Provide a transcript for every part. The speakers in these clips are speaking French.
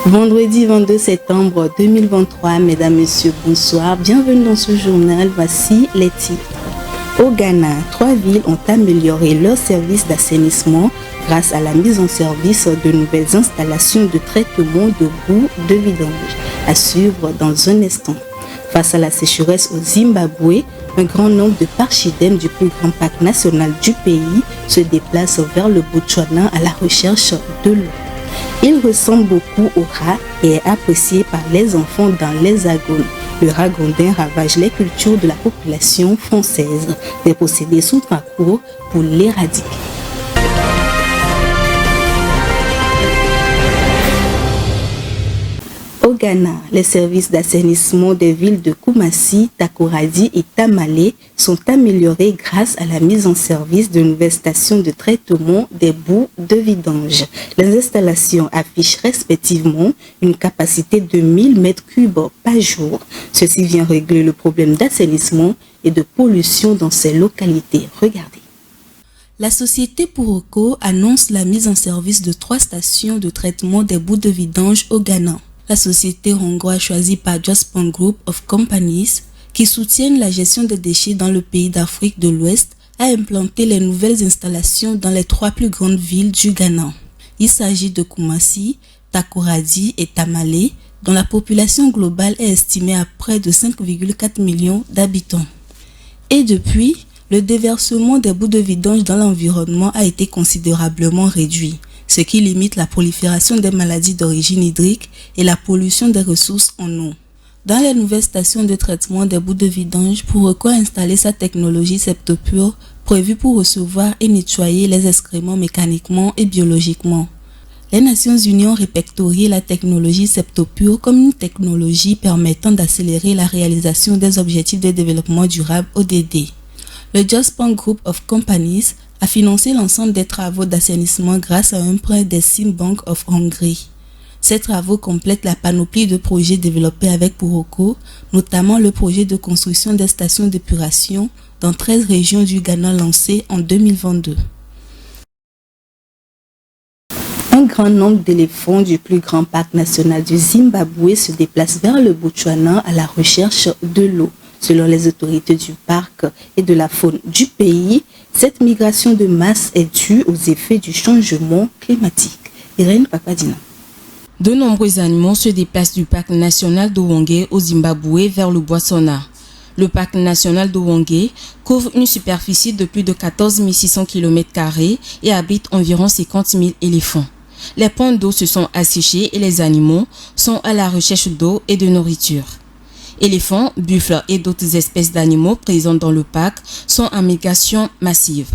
Vendredi 22 septembre 2023, mesdames, messieurs, bonsoir. Bienvenue dans ce journal. Voici les titres. Au Ghana, 3 villes ont amélioré leur service d'assainissement grâce à la mise en service de nouvelles installations de traitement de boue de vidange. À suivre dans un instant. Face à la sécheresse au Zimbabwe, un grand nombre de parchidèmes du plus grand parc national du pays se déplacent vers le Botswana à la recherche de l'eau. Il ressemble beaucoup au rat et est apprécié par les enfants dans l'Hexagone. Le ragondin ravage les cultures de la population française. Des procédés sont en cours pour l'éradiquer. Au Ghana, les services d'assainissement des villes de Kumasi, Takoradi et Tamale sont améliorés grâce à la mise en service de nouvelles stations de traitement des boues de vidange. Les installations affichent respectivement une capacité de 1000 m3 par jour. Ceci vient régler le problème d'assainissement et de pollution dans ces localités. Regardez. La société Puroko annonce la mise en service de 3 stations de traitement des boues de vidange au Ghana. La société hongroise choisie par Jospin Group of Companies, qui soutiennent la gestion des déchets dans le pays d'Afrique de l'Ouest, a implanté les nouvelles installations dans les 3 plus grandes villes du Ghana. Il s'agit de Kumasi, Takoradi et Tamale, dont la population globale est estimée à près de 5,4 millions d'habitants. Et depuis, le déversement des boues de vidange dans l'environnement a été considérablement réduit, ce qui limite la prolifération des maladies d'origine hydrique et la pollution des ressources en eau. Dans les nouvelles stations de traitement des boues de vidange, Puroko a installé sa technologie Septopure prévue pour recevoir et nettoyer les excréments mécaniquement et biologiquement. Les Nations Unies ont répertorié la technologie Septopure comme une technologie permettant d'accélérer la réalisation des objectifs de développement durable ODD. Le Jospin Group of Companies a financé l'ensemble des travaux d'assainissement grâce à un prêt d'Exim Bank of Hungary. Ces travaux complètent la panoplie de projets développés avec Puroko, notamment le projet de construction des stations d'épuration dans 13 régions du Ghana lancé en 2022. Un grand nombre d'éléphants du plus grand parc national du Zimbabwe se déplacent vers le Botswana à la recherche de l'eau. Selon les autorités du parc et de la faune du pays, cette migration de masse est due aux effets du changement climatique. Irène Papadina. De nombreux animaux se déplacent du parc national d'Owonge au Zimbabwe vers le Botswana. Le parc national d'Owonge couvre une superficie de plus de 14 600 km² et abrite environ 50 000 éléphants. Les points d'eau se sont asséchés et les animaux sont à la recherche d'eau et de nourriture. Éléphants, buffles et d'autres espèces d'animaux présents dans le parc sont en migration massive.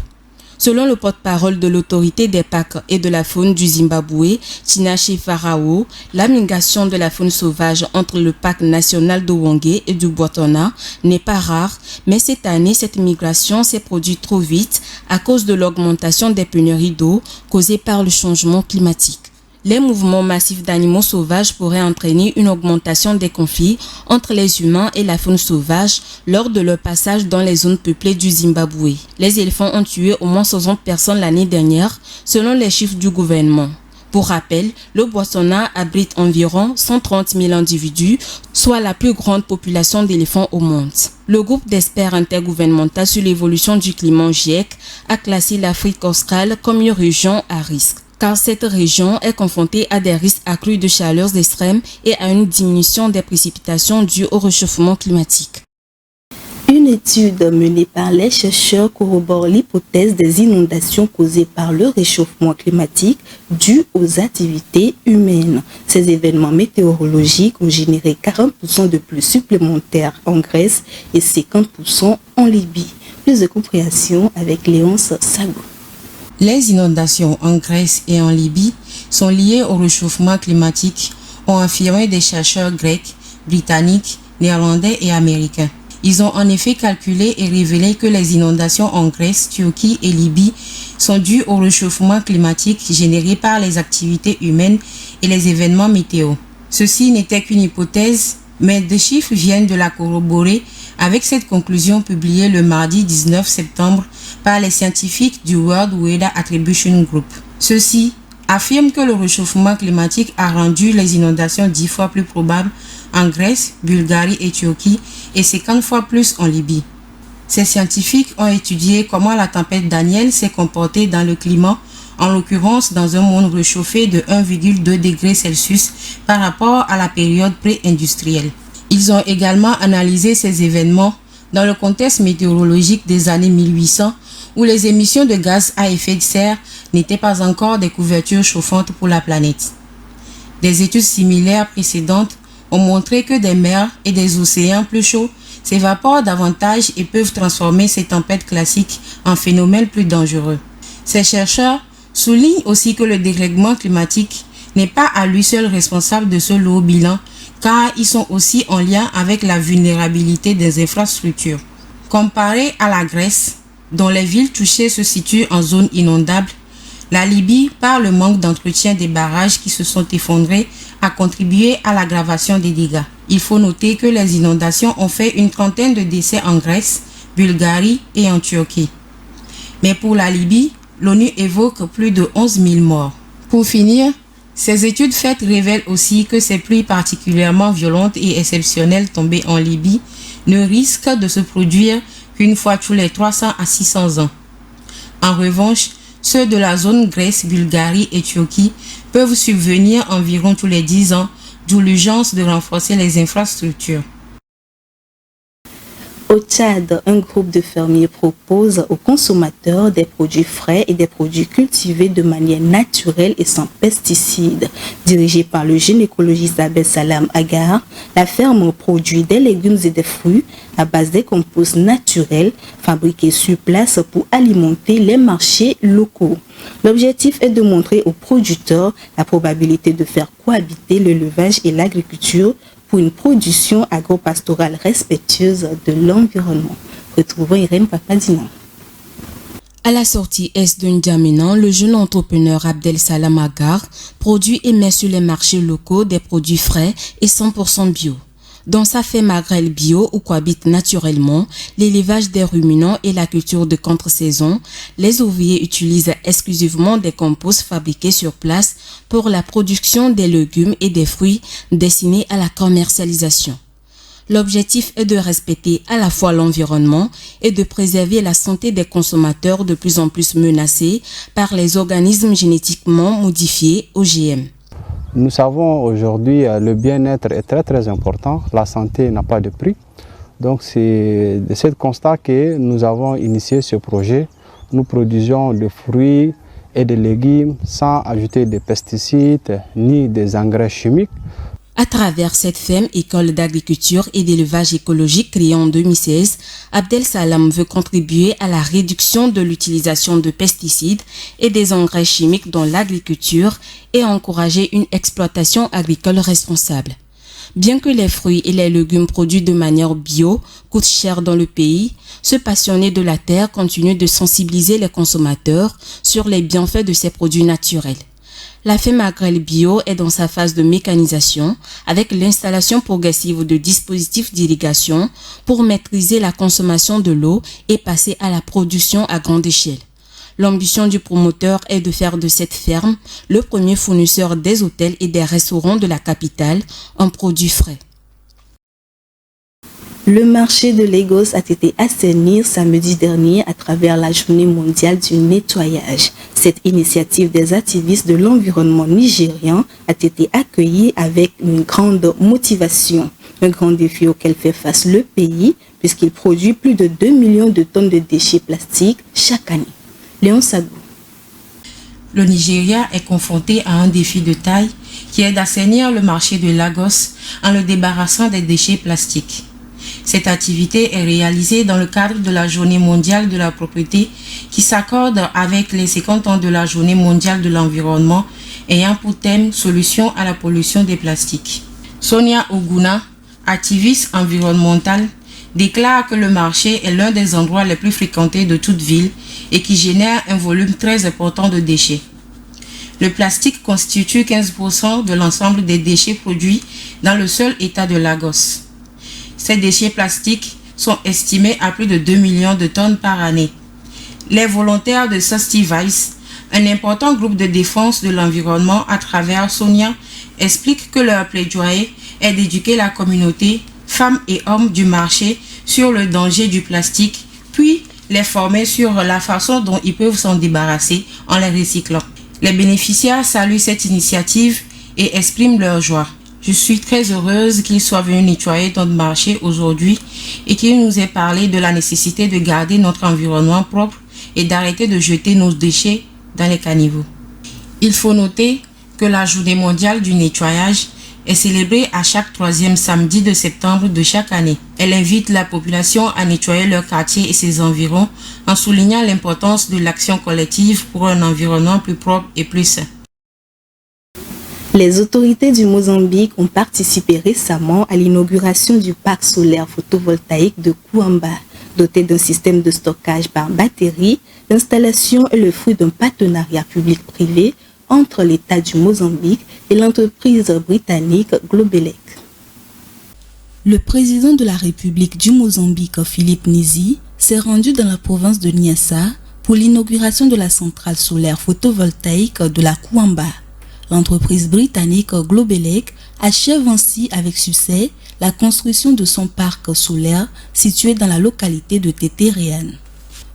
Selon le porte-parole de l'autorité des parcs et de la faune du Zimbabwe, Tinashe Farao, la migration de la faune sauvage entre le parc national d'Owonge et du Botswana n'est pas rare, mais cette année, cette migration s'est produite trop vite à cause de l'augmentation des pénuries d'eau causée par le changement climatique. Les mouvements massifs d'animaux sauvages pourraient entraîner une augmentation des conflits entre les humains et la faune sauvage lors de leur passage dans les zones peuplées du Zimbabwe. Les éléphants ont tué au moins 60 personnes l'année dernière, selon les chiffres du gouvernement. Pour rappel, le Botswana abrite environ 130 000 individus, soit la plus grande population d'éléphants au monde. Le groupe d'experts intergouvernemental sur l'évolution du climat GIEC a classé l'Afrique australe comme une région à risque, car cette région est confrontée à des risques accrus de chaleurs extrêmes et à une diminution des précipitations dues au réchauffement climatique. Une étude menée par les chercheurs corrobore l'hypothèse des inondations causées par le réchauffement climatique dû aux activités humaines. Ces événements météorologiques ont généré 40% de pluies supplémentaires en Grèce et 50% en Libye. Plus de compréhension avec Léonce Sago. Les inondations en Grèce et en Libye sont liées au réchauffement climatique, ont affirmé des chercheurs grecs, britanniques, néerlandais et américains. Ils ont en effet calculé et révélé que les inondations en Grèce, Turquie et Libye sont dues au réchauffement climatique généré par les activités humaines et les événements météo. Ceci n'était qu'une hypothèse, mais des chiffres viennent de la corroborer avec cette conclusion publiée le mardi 19 septembre par les scientifiques du World Weather Attribution Group. Ceux-ci affirme que le réchauffement climatique a rendu les inondations 10 fois plus probables en Grèce, Bulgarie et Turquie et 50 fois plus en Libye. Ces scientifiques ont étudié comment la tempête Daniel s'est comportée dans le climat, en l'occurrence dans un monde réchauffé de 1,2 degrés Celsius par rapport à la période pré-industrielle. Ils ont également analysé ces événements dans le contexte météorologique des années 1800 où les émissions de gaz à effet de serre n'étaient pas encore des couvertures chauffantes pour la planète. Des études similaires précédentes ont montré que des mers et des océans plus chauds s'évaporent davantage et peuvent transformer ces tempêtes classiques en phénomènes plus dangereux. Ces chercheurs soulignent aussi que le dérèglement climatique n'est pas à lui seul responsable de ce lourd bilan, car ils sont aussi en lien avec la vulnérabilité des infrastructures. Comparé à la Grèce, dont les villes touchées se situent en zone inondable, la Libye, par le manque d'entretien des barrages qui se sont effondrés, a contribué à l'aggravation des dégâts. Il faut noter que les inondations ont fait une trentaine de décès en Grèce, Bulgarie et en Turquie. Mais pour la Libye, l'ONU évoque plus de 11 000 morts. Pour finir, ces études faites révèlent aussi que ces pluies particulièrement violentes et exceptionnelles tombées en Libye ne risquent de se produire qu'une fois tous les 300 à 600 ans. En revanche, ceux de la zone Grèce, Bulgarie et Turquie peuvent subvenir environ tous les 10 ans, d'où l'urgence de renforcer les infrastructures. Au Tchad, un groupe de fermiers propose aux consommateurs des produits frais et des produits cultivés de manière naturelle et sans pesticides. Dirigée par le jeune écologiste Abdel Salam Agar, la ferme produit des légumes et des fruits à base des composts naturels fabriqués sur place pour alimenter les marchés locaux. L'objectif est de montrer aux producteurs la probabilité de faire cohabiter l'élevage et l'agriculture pour une production agro-pastorale respectueuse de l'environnement. Retrouvons Irène Papadina. À la sortie est de N'Djamena, le jeune entrepreneur Abdel Salam Agar produit et met sur les marchés locaux des produits frais et 100% bio. Dans sa ferme agricole bio où cohabitent naturellement l'élevage des ruminants et la culture de contre-saison, les ouvriers utilisent exclusivement des composts fabriqués sur place pour la production des légumes et des fruits destinés à la commercialisation. L'objectif est de respecter à la fois l'environnement et de préserver la santé des consommateurs de plus en plus menacés par les organismes génétiquement modifiés OGM. Nous savons aujourd'hui le bien-être est très important, la santé n'a pas de prix. Donc c'est de ce constat que nous avons initié ce projet. Nous produisons des fruits et des légumes sans ajouter de pesticides ni des engrais chimiques. À travers cette ferme école d'agriculture et d'élevage écologique créée en 2016, Abdel Salam veut contribuer à la réduction de l'utilisation de pesticides et des engrais chimiques dans l'agriculture et encourager une exploitation agricole responsable. Bien que les fruits et les légumes produits de manière bio coûtent cher dans le pays, ce passionné de la terre continue de sensibiliser les consommateurs sur les bienfaits de ces produits naturels. La ferme agricole bio est dans sa phase de mécanisation avec l'installation progressive de dispositifs d'irrigation pour maîtriser la consommation de l'eau et passer à la production à grande échelle. L'ambition du promoteur est de faire de cette ferme le premier fournisseur des hôtels et des restaurants de la capitale en produits frais. Le marché de Lagos a été assaini samedi dernier à travers la journée mondiale du nettoyage. Cette initiative des activistes de l'environnement nigérian a été accueillie avec une grande motivation. Un grand défi auquel fait face le pays puisqu'il produit plus de 2 millions de tonnes de déchets plastiques chaque année. Léon Sagou. Le Nigeria est confronté à un défi de taille qui est d'assainir le marché de Lagos en le débarrassant des déchets plastiques. Cette activité est réalisée dans le cadre de la Journée mondiale de la propreté qui s'accorde avec les 50 ans de la Journée mondiale de l'environnement ayant pour thème Solution à la pollution des plastiques. Sonia Oguna, activiste environnementale, déclare que le marché est l'un des endroits les plus fréquentés de toute ville et qui génère un volume très important de déchets. Le plastique constitue 15% de l'ensemble des déchets produits dans le seul état de Lagos. Ces déchets plastiques sont estimés à plus de 2 millions de tonnes par année. Les volontaires de Sasti Vice, Un important groupe de défense de l'environnement à travers Sonia explique que leur plaidoyer est d'éduquer la communauté, femmes et hommes du marché, sur le danger du plastique, puis les former sur la façon dont ils peuvent s'en débarrasser en les recyclant. Les bénéficiaires saluent cette initiative et expriment leur joie. Je suis très heureuse qu'ils soient venus nettoyer notre marché aujourd'hui et qu'ils nous aient parlé de la nécessité de garder notre environnement propre et d'arrêter de jeter nos déchets dans les caniveaux. Il faut noter que la journée mondiale du nettoyage est célébrée à chaque 3e samedi de septembre de chaque année. Elle invite la population à nettoyer leur quartier et ses environs en soulignant l'importance de l'action collective pour un environnement plus propre et plus sain. Les autorités du Mozambique ont participé récemment à l'inauguration du parc solaire photovoltaïque de Kouamba. Doté d'un système de stockage par batterie, l'installation est le fruit d'un partenariat public-privé entre l'État du Mozambique et l'entreprise britannique Globelec. Le président de la République du Mozambique, Philippe Nyusi, s'est rendu dans la province de Niassa pour l'inauguration de la centrale solaire photovoltaïque de la Kouamba. L'entreprise britannique Globelec achève ainsi avec succès la construction de son parc solaire situé dans la localité de Teterean.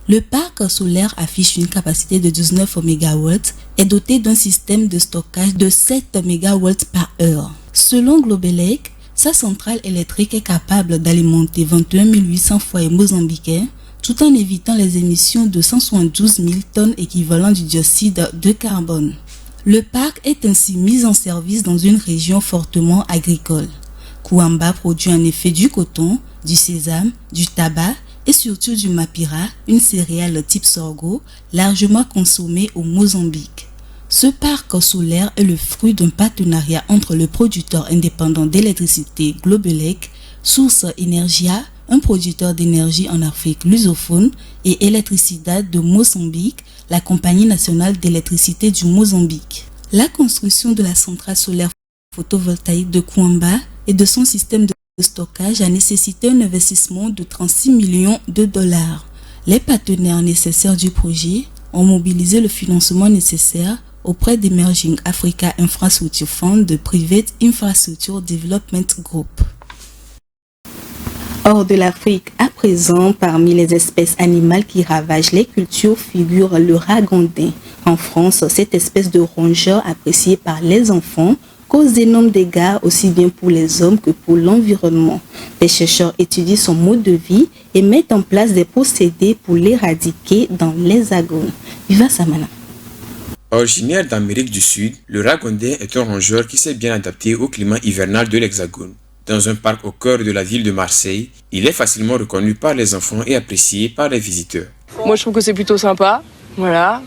Le parc solaire affiche une capacité de 19 MW et doté d'un système de stockage de 7 MW par heure. Selon Globelec, sa centrale électrique est capable d'alimenter 21 800 foyers mozambicains tout en évitant les émissions de 172 000 tonnes équivalent du dioxyde de carbone. Le parc est ainsi mis en service dans une région fortement agricole. Kouamba produit en effet du coton, du sésame, du tabac et surtout du mapira, une céréale type sorgho, largement consommée au Mozambique. Ce parc solaire est le fruit d'un partenariat entre le producteur indépendant d'électricité Globelec, Source Energia, un producteur d'énergie en Afrique lusophone, et Electricidad de Mozambique, la compagnie nationale d'électricité du Mozambique. La construction de la centrale solaire photovoltaïque de Kouamba et de son système de stockage a nécessité un investissement de 36 millions de dollars. Les partenaires nécessaires du projet ont mobilisé le financement nécessaire auprès d'Emerging Africa Infrastructure Fund de Private Infrastructure Development Group. Hors de l'Afrique, à présent, parmi les espèces animales qui ravagent les cultures figure le ragondin. En France, cette espèce de rongeur appréciée par les enfants cause d'énormes dégâts aussi bien pour les hommes que pour l'environnement. Les chercheurs étudient son mode de vie et mettent en place des procédés pour l'éradiquer dans l'Hexagone. Viva Samana. Originaire d'Amérique du Sud, le ragondin est un rongeur qui s'est bien adapté au climat hivernal de l'Hexagone. Dans un parc au cœur de la ville de Marseille, il est facilement reconnu par les enfants et apprécié par les visiteurs. Moi je trouve que c'est plutôt sympa, voilà.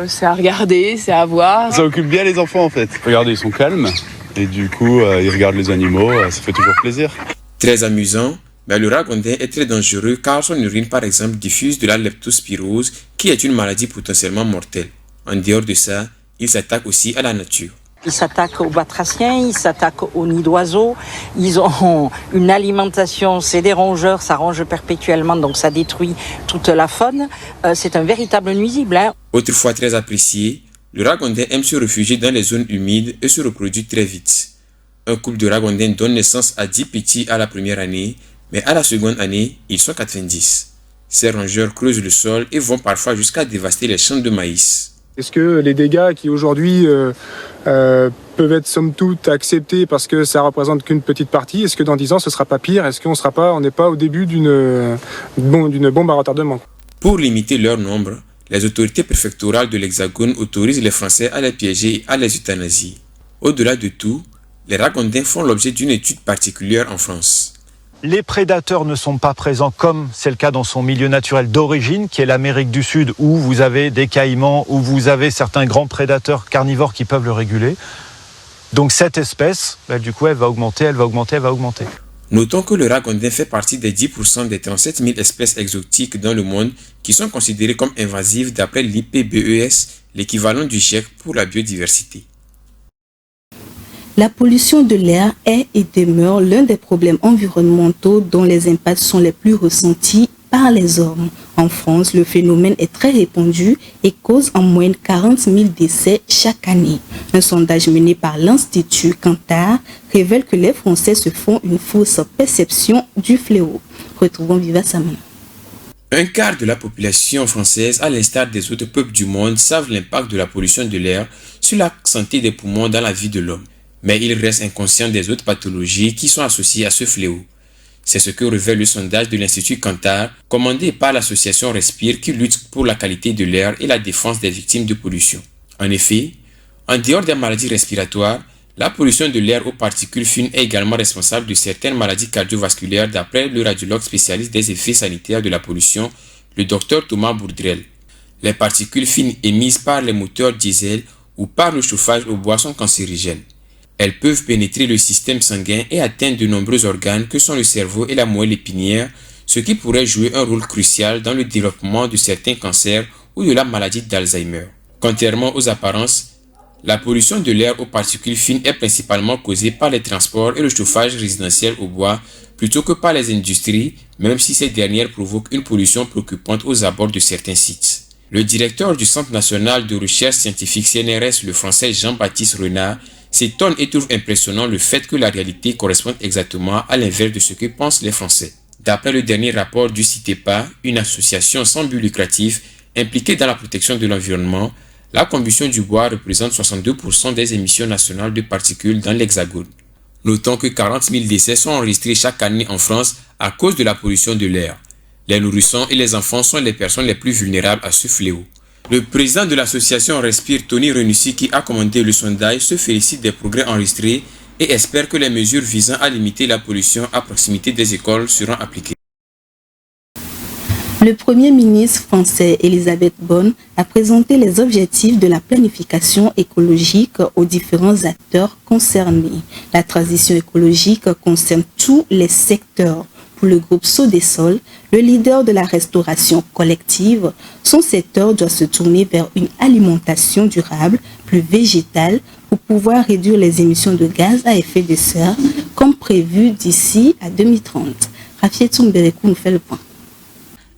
C'est à regarder, c'est à voir. Ça occupe bien les enfants en fait. Regardez, ils sont calmes et du coup ils regardent les animaux, ça fait toujours plaisir. Très amusant, mais le ragondin est très dangereux car son urine par exemple diffuse de la leptospirose qui est une maladie potentiellement mortelle. En dehors de ça, il s'attaque aussi à la nature. Ils s'attaquent aux batraciens, ils s'attaquent aux nids d'oiseaux, ils ont une alimentation, c'est des rongeurs, ça ronge perpétuellement, donc ça détruit toute la faune. C'est un véritable nuisible. Autrefois très apprécié, le ragondin aime se réfugier dans les zones humides et se reproduit très vite. Un couple de ragondins donne naissance à 10 petits à la première année, mais à la seconde année, ils sont 90. Ces rongeurs creusent le sol et vont parfois jusqu'à dévaster les champs de maïs. Est-ce que les dégâts qui aujourd'hui peuvent être somme toute acceptés parce que ça représente qu'une petite partie, est-ce que dans 10 ans ce sera pas pire? Est-ce qu'on n'est pas au début d'une bombe à retardement? Pour limiter leur nombre, les autorités préfectorales de l'Hexagone autorisent les Français à les piéger et à les euthanasier. Au-delà de tout, les ragondins font l'objet d'une étude particulière en France. Les prédateurs ne sont pas présents comme c'est le cas dans son milieu naturel d'origine, qui est l'Amérique du Sud, où vous avez des caïmans, où vous avez certains grands prédateurs carnivores qui peuvent le réguler. Donc cette espèce, du coup, elle va augmenter. Notons que le ragondin fait partie des 10% des 37 000 espèces exotiques dans le monde qui sont considérées comme invasives d'après l'IPBES, l'équivalent du GIEC pour la biodiversité. La pollution de l'air est et demeure l'un des problèmes environnementaux dont les impacts sont les plus ressentis par par les hommes. En France, le phénomène est très répandu et cause en moyenne 40 000 décès chaque année. Un sondage mené par l'Institut Kantar révèle que les Français se font une fausse perception du fléau. Retrouvons Viva Samana. Un quart de la population française, à l'instar des autres peuples du monde, savent l'impact de la pollution de l'air sur la santé des poumons dans la vie de l'homme. Mais ils restent inconscients des autres pathologies qui sont associées à ce fléau. C'est ce que révèle le sondage de l'Institut Kantar, commandé par l'association Respire qui lutte pour la qualité de l'air et la défense des victimes de pollution. En effet, en dehors des maladies respiratoires, la pollution de l'air aux particules fines est également responsable de certaines maladies cardiovasculaires d'après le radiologue spécialiste des effets sanitaires de la pollution, le Dr Thomas Bourdrel. Les particules fines émises par les moteurs diesel ou par le chauffage au bois sont cancérigènes. Elles peuvent pénétrer le système sanguin et atteindre de nombreux organes que sont le cerveau et la moelle épinière, ce qui pourrait jouer un rôle crucial dans le développement de certains cancers ou de la maladie d'Alzheimer. Contrairement aux apparences, la pollution de l'air aux particules fines est principalement causée par les transports et le chauffage résidentiel au bois plutôt que par les industries, même si ces dernières provoquent une pollution préoccupante aux abords de certains sites. Le directeur du Centre national de recherche scientifique CNRS, le français Jean-Baptiste Renard, s'étonne et trouve impressionnant le fait que la réalité corresponde exactement à l'inverse de ce que pensent les Français. D'après le dernier rapport du CITEPA, une association sans but lucratif impliquée dans la protection de l'environnement, la combustion du bois représente 62% des émissions nationales de particules dans l'Hexagone. Notons que 40 000 décès sont enregistrés chaque année en France à cause de la pollution de l'air. Les nourrissons et les enfants sont les personnes les plus vulnérables à ce fléau. Le président de l'association Respire, Tony Renussi, qui a commandé le sondage, se félicite des progrès enregistrés et espère que les mesures visant à limiter la pollution à proximité des écoles seront appliquées. Le Premier ministre français Elisabeth Borne a présenté les objectifs de la planification écologique aux différents acteurs concernés. La transition écologique concerne tous les secteurs. Pour le groupe Sodesol, le leader de la restauration collective, son secteur doit se tourner vers une alimentation durable, plus végétale, pour pouvoir réduire les émissions de gaz à effet de serre, comme prévu d'ici à 2030. Rafietou Mberekou nous fait le point.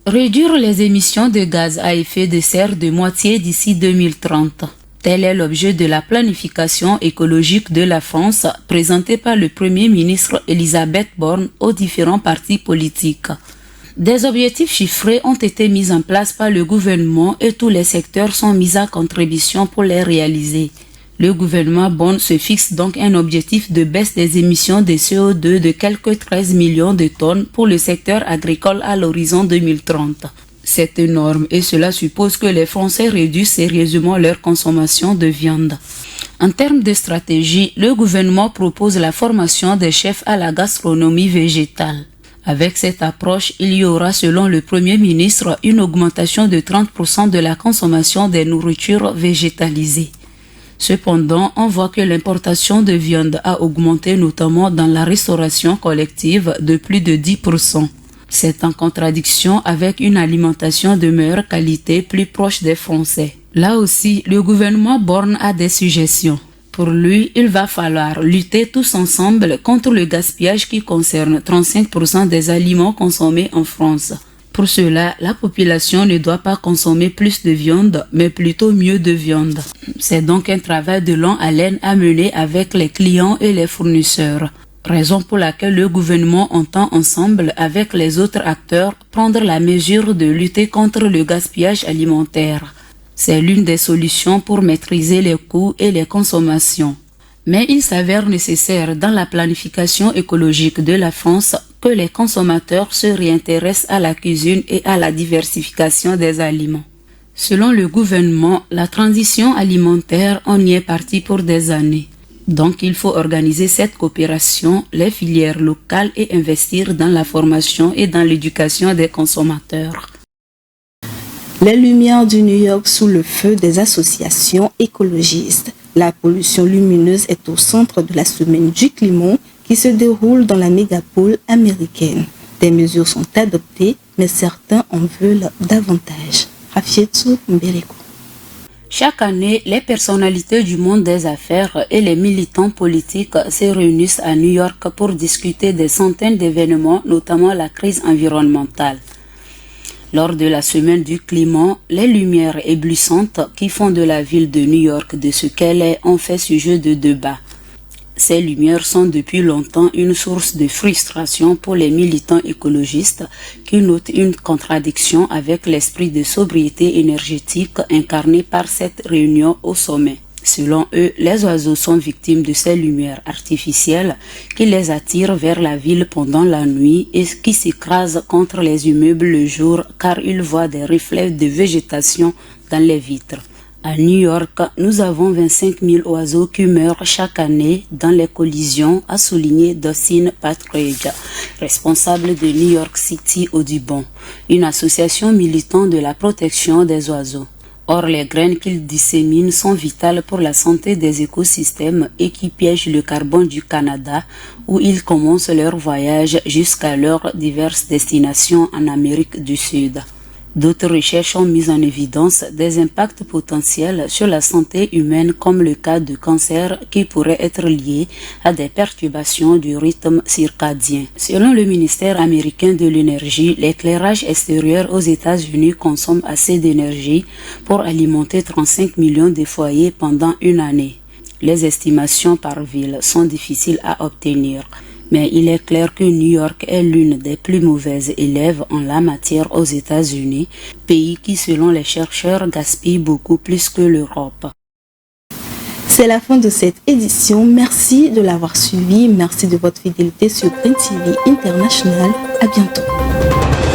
Réduire les émissions de gaz à effet de serre de moitié d'ici 2030. Tel est l'objet de la planification écologique de la France présentée par le Premier ministre Elisabeth Borne aux différents partis politiques. Des objectifs chiffrés ont été mis en place par le gouvernement et tous les secteurs sont mis à contribution pour les réaliser. Le gouvernement Borne se fixe donc un objectif de baisse des émissions de CO2 de quelques 13 millions de tonnes pour le secteur agricole à l'horizon 2030. C'est énorme et cela suppose que les Français réduisent sérieusement leur consommation de viande. En termes de stratégie, le gouvernement propose la formation des chefs à la gastronomie végétale. Avec cette approche, il y aura, selon le Premier ministre, une augmentation de 30% de la consommation des nourritures végétalisées. Cependant, on voit que l'importation de viande a augmenté notamment dans la restauration collective de plus de 10%. C'est en contradiction avec une alimentation de meilleure qualité plus proche des Français. Là aussi, le gouvernement Borne a des suggestions. Pour lui, il va falloir lutter tous ensemble contre le gaspillage qui concerne 35% des aliments consommés en France. Pour cela, la population ne doit pas consommer plus de viande, mais plutôt mieux de viande. C'est donc un travail de longue haleine à mener avec les clients et les fournisseurs. Raison pour laquelle le gouvernement entend ensemble avec les autres acteurs prendre la mesure de lutter contre le gaspillage alimentaire. C'est l'une des solutions pour maîtriser les coûts et les consommations. Mais il s'avère nécessaire dans la planification écologique de la France que les consommateurs se réintéressent à la cuisine et à la diversification des aliments. Selon le gouvernement, la transition alimentaire en y est partie pour des années. Donc il faut organiser cette coopération, les filières locales et investir dans la formation et dans l'éducation des consommateurs. Les lumières du New York sous le feu des associations écologistes. La pollution lumineuse est au centre de la semaine du climat qui se déroule dans la mégapole américaine. Des mesures sont adoptées, mais certains en veulent davantage. Rafietou Mberekou. Chaque année, les personnalités du monde des affaires et les militants politiques se réunissent à New York pour discuter des centaines d'événements, notamment la crise environnementale. Lors de la semaine du climat, les lumières éblouissantes qui font de la ville de New York de ce qu'elle est ont fait sujet de débat. Ces lumières sont depuis longtemps une source de frustration pour les militants écologistes qui notent une contradiction avec l'esprit de sobriété énergétique incarné par cette réunion au sommet. Selon eux, les oiseaux sont victimes de ces lumières artificielles qui les attirent vers la ville pendant la nuit et qui s'écrasent contre les immeubles le jour car ils voient des reflets de végétation dans les vitres. À New York, nous avons 25 000 oiseaux qui meurent chaque année dans les collisions, a souligné Dustin Patridge, responsable de New York City Audubon, une association militant de la protection des oiseaux. Or, les graines qu'ils disséminent sont vitales pour la santé des écosystèmes et qui piègent le carbone du Canada, où ils commencent leur voyage jusqu'à leurs diverses destinations en Amérique du Sud. D'autres recherches ont mis en évidence des impacts potentiels sur la santé humaine comme le cas de cancer qui pourrait être lié à des perturbations du rythme circadien. Selon le ministère américain de l'énergie, l'éclairage extérieur aux États-Unis consomme assez d'énergie pour alimenter 35 millions de foyers pendant une année. Les estimations par ville sont difficiles à obtenir. Mais il est clair que New York est l'une des plus mauvaises élèves en la matière aux États-Unis, pays qui, selon les chercheurs, gaspille beaucoup plus que l'Europe. C'est la fin de cette édition. Merci de l'avoir suivi. Merci de votre fidélité sur Green TV International. À bientôt.